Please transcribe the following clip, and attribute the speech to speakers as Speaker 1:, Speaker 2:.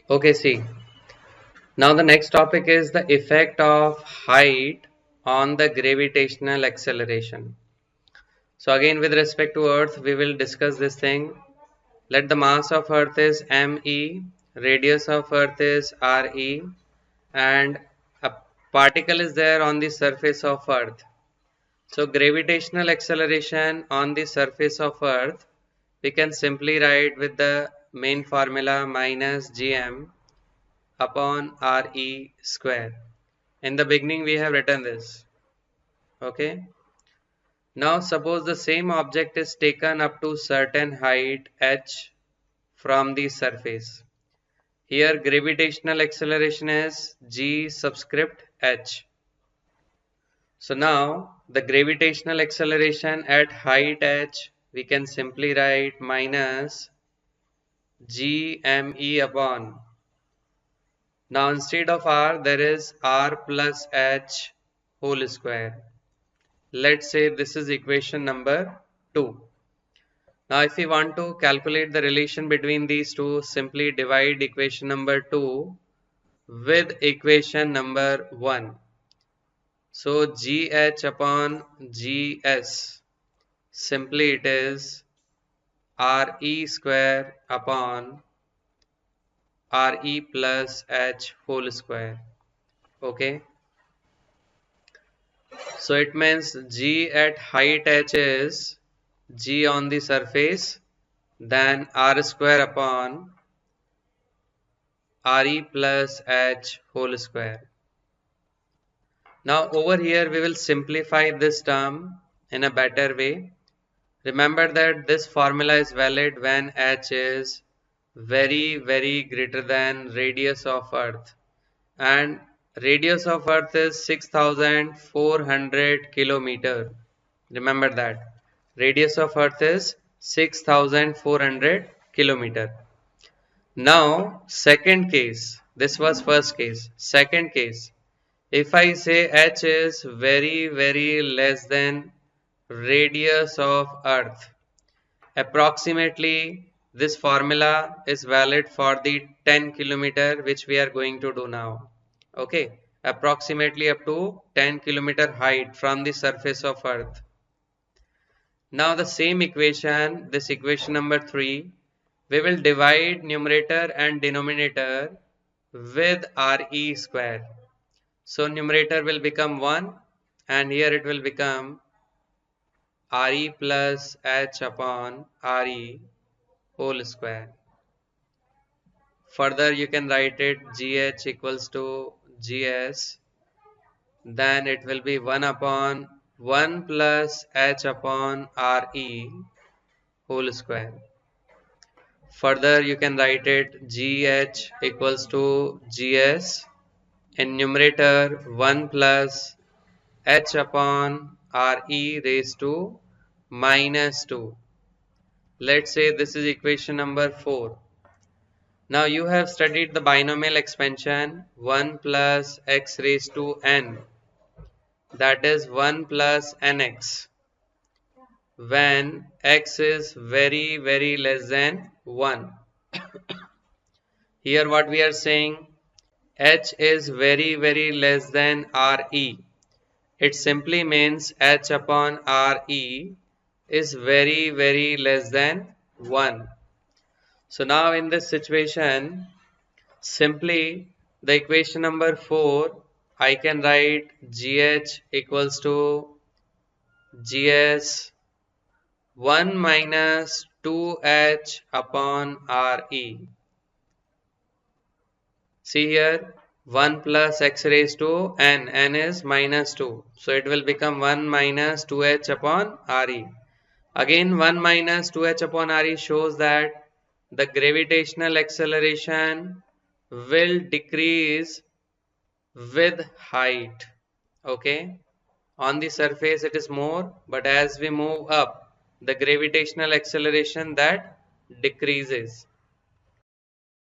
Speaker 1: Okay, see. Now the next topic is the effect of height on the gravitational acceleration. So again with respect to Earth, we will discuss this thing. Let the mass of Earth is me, radius of Earth is re, and a particle is there on the surface of Earth. So gravitational acceleration on the surface of Earth, we can simply write with the main formula minus gm upon re square. In the beginning we have written this. Okay. Now suppose the same object is taken up to certain height h from the surface. Here gravitational acceleration is g subscript h. So now the gravitational acceleration at height h we can simply write minus gme upon. Now instead of r there is r plus h whole square. Let's say this is equation number 2. Now if we want to calculate the relation between these two, simply divide equation number 2 with equation number 1. So gh upon gs, simply it is re square upon re plus h whole square. Okay. So it means g at height h is g on the surface, then r square upon re plus h whole square. Now over here we will simplify this term in a better way. Remember that this formula is valid when h is very greater than radius of earth, and radius of earth is 6400 kilometer. Remember that radius of earth is 6400 kilometer. Now second case, this was first case. Second case, if I say h is very less than radius of earth, approximately this formula is valid for the 10 kilometer which we are going to do now. Okay, approximately up to 10 kilometer height from the surface of earth. Now the same equation, this equation number 3, we will divide numerator and denominator with re square. So numerator will become 1 and here it will become re plus h upon re whole square. Further you can write it gh equals to gs, then it will be 1 upon 1 plus h upon re whole square. Further you can write it gh equals to gs, in numerator 1 plus h upon re raised to minus 2. Let's say this is equation number 4. Now you have studied the binomial expansion 1 plus x raised to n, that is 1 plus nx, when x is very less than 1. Here what we are saying, h is very less than re. It simply means h upon re is very less than 1. So now in this situation, simply the equation number 4, I can write gh equals to gs 1 minus 2h upon re. See here, 1 plus x raised to n is minus 2. So it will become 1 minus 2h upon re. Again 1 minus 2h upon re shows that the gravitational acceleration will decrease with height. Okay, on the surface it is more, but as we move up, the gravitational acceleration that decreases.